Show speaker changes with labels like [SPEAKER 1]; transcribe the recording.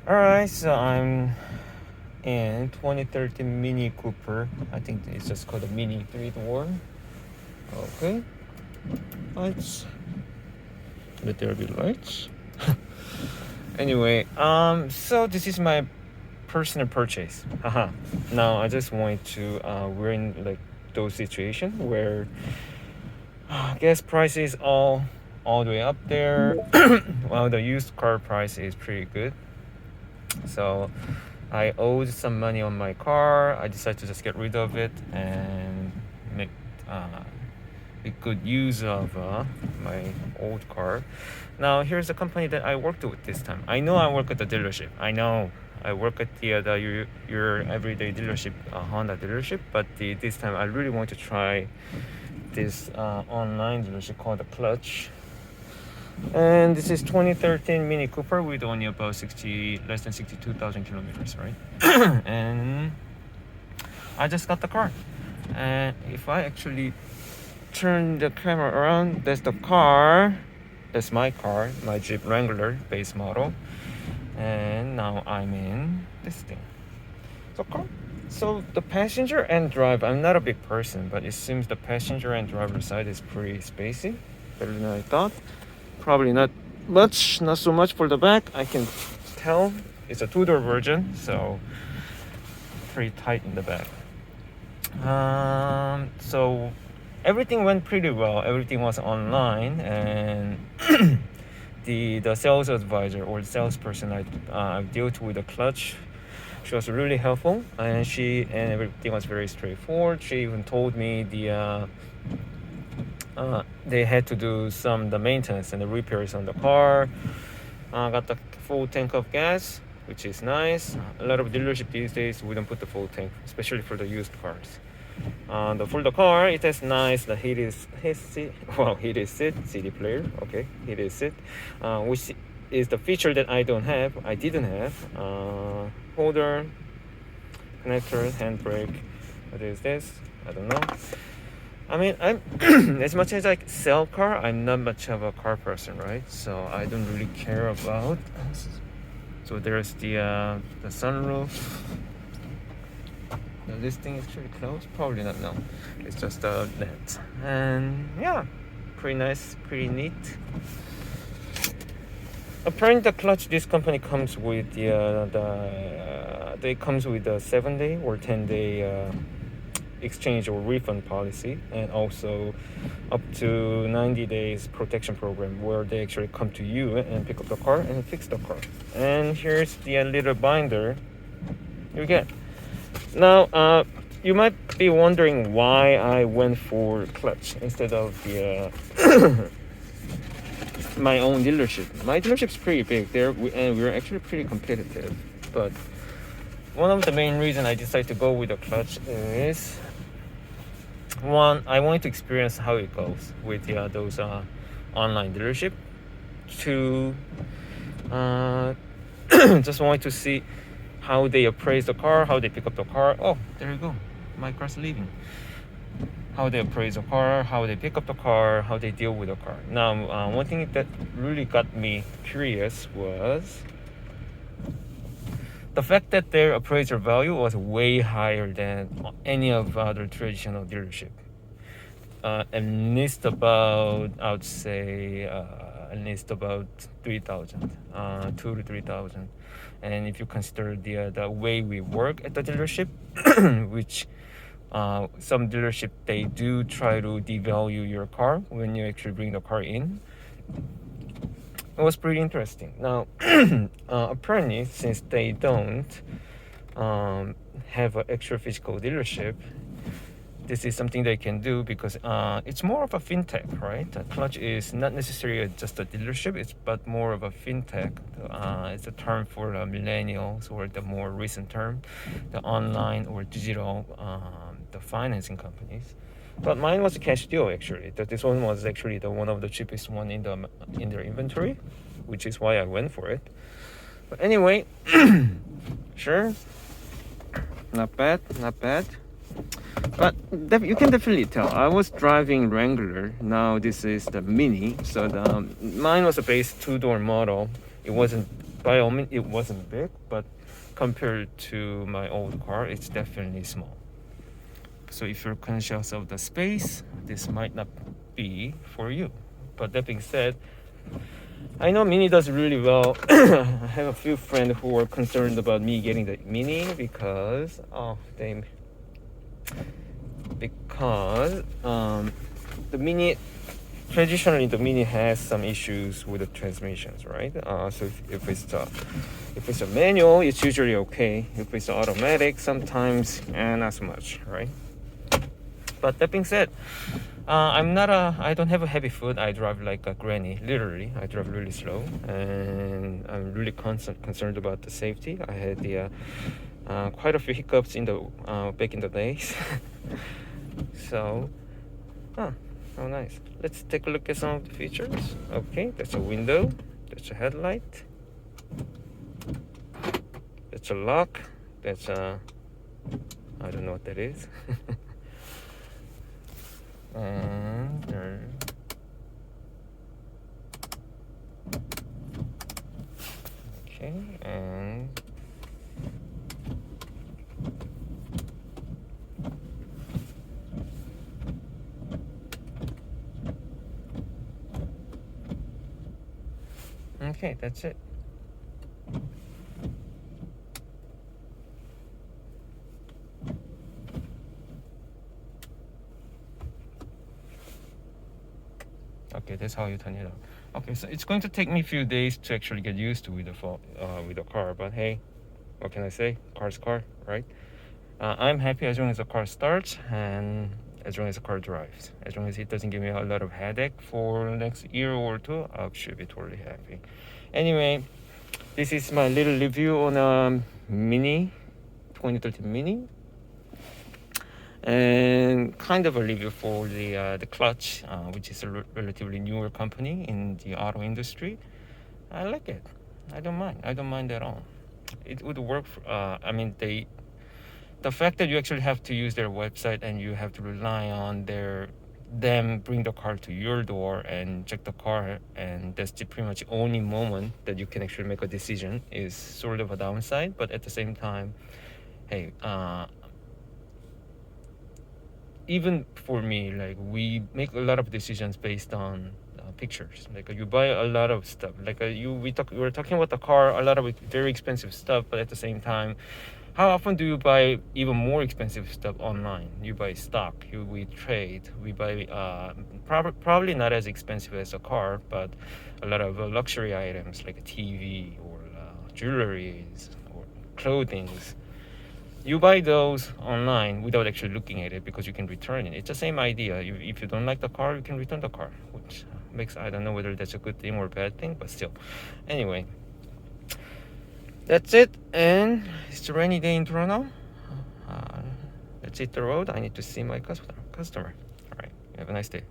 [SPEAKER 1] Alright, so I'm in 2013 Mini Cooper. I think it's just called a Mini 3-door. Okay, lights. Let there be lights. Anyway, so this is my personal purchase. Haha. Now I just want to we're in like those situations where gas price is all the way up there, while the used car price is pretty good. So I owed some money on my car. I decided to just get rid of it and make good use of my old car. Now here's a company that I worked with this time. I know I work at the dealership. I know I work at your everyday dealership, Honda dealership. But this time I really want to try this online dealership called the Clutch. And this is 2013 Mini Cooper with only about less than 62,000 kilometers, right? And I just got the car. And if I actually turn the camera around, that's the car. That's my car, my Jeep Wrangler base model. And now I'm in this thing. So the passenger and driver, I'm not a big person, but it seems the passenger and driver side is pretty spacey, better than I thought. Probably not much, not so much for the back. I can tell it's a two-door version, so pretty tight in the back. So everything went pretty well. Everything was online, and the sales advisor or the salesperson I dealt with the Clutch, she was really helpful, and everything was very straightforward. She even told me they had to do the maintenance and the repairs on the car. Got the full tank of gas, which is nice. A lot of dealership these days wouldn't put the full tank, especially for the used cars. For the car, it has nice the heated seat, CD player. Okay, heated seat, which is the feature that I didn't have. Holder, connector, handbrake. What is this? I don't know. I mean, I'm as much as I sell car, I'm not much of a car person, right? So I don't really care about. So there's the sunroof. Now this thing is pretty close. Probably not. No, it's just a net. And yeah, pretty nice, pretty neat. Apparently, the Clutch, this company comes with they comes with a 7-day or 10-day exchange or refund policy, and also up to 90 days protection program where they actually come to you and pick up the car and fix the car. And here's the little binder you get. Now, you might be wondering why I went for Clutch instead of the my own dealership. My dealership's pretty big there, and we're actually pretty competitive. But one of the main reasons I decided to go with the Clutch is, one, I wanted to experience how it goes with those online dealership. Two, just wanted to see how they appraise the car, how they pick up the car. Oh, there you go. My car's leaving. How they appraise the car, how they pick up the car, how they deal with the car. Now, one thing that really got me curious was the fact that their appraisal value was way higher than any of other traditional dealership. At least about, I would say, at least about 3,000, 2 to 3,000. And if you consider the way we work at the dealership, which some dealership, they do try to devalue your car when you actually bring the car in. It was pretty interesting. Now, apparently, since they don't have an extra physical dealership, this is something they can do because it's more of a fintech, right? Clutch is not necessarily just a dealership, but more of a fintech. It's a term for the millennials, or the more recent term, the online or digital, the financing companies. But mine was a cash deal actually. This one was actually the one of the cheapest one in their inventory, which is why I went for it. But anyway, sure, not bad. But you can definitely tell. I was driving Wrangler. Now this is the Mini. So mine was a base two-door model. It wasn't by all means, it wasn't big, but compared to my old car, it's definitely small. So if you're conscious of the space, this might not be for you. But that being said, I know Mini does really well. I have a few friends who are concerned about me getting the Mini because the Mini, traditionally the Mini has some issues with the transmissions, right? So if it's a manual, it's usually okay. If it's automatic, sometimes not so much, right? But that being said, I don't have a heavy foot. I drive like a granny, literally. I drive really slow, and I'm really concerned about the safety. I had quite a few hiccups in the back in the days. So, oh nice. Let's take a look at some of the features. Okay, that's a window. That's a headlight. That's a lock. That's a, I don't know what that is. And okay, and okay, that's it. Okay, that's how you turn it on. Okay, so it's going to take me a few days to actually get used to with the car, but hey, what can I say? Car's car, right? I'm happy as long as the car starts and as long as the car drives. As long as it doesn't give me a lot of headache for the next year or two, I should be totally happy. Anyway, this is my little review on a Mini, 2013 Mini. And kind of a review for the Clutch, which is a relatively newer company in the auto industry. I like it. I don't mind at all. It would work. The fact that you actually have to use their website and you have to rely on them bring the car to your door and check the car, and that's the pretty much only moment that you can actually make a decision, is sort of a downside. But at the same time, hey, even for me, like, we make a lot of decisions based on pictures. Like, you buy a lot of stuff. Like, we were talking about the car, a lot of very expensive stuff, but at the same time, how often do you buy even more expensive stuff online? You buy stock, we trade, we buy probably not as expensive as a car, but a lot of luxury items like a TV or jewelries or clothing. You buy those online without actually looking at it because you can return it. It's the same idea. If you don't like the car, you can return the car, which makes, I don't know whether that's a good thing or a bad thing, but still. Anyway, that's it. And it's a rainy day in Toronto. Let's hit the road. I need to see my customer. All right. Have a nice day.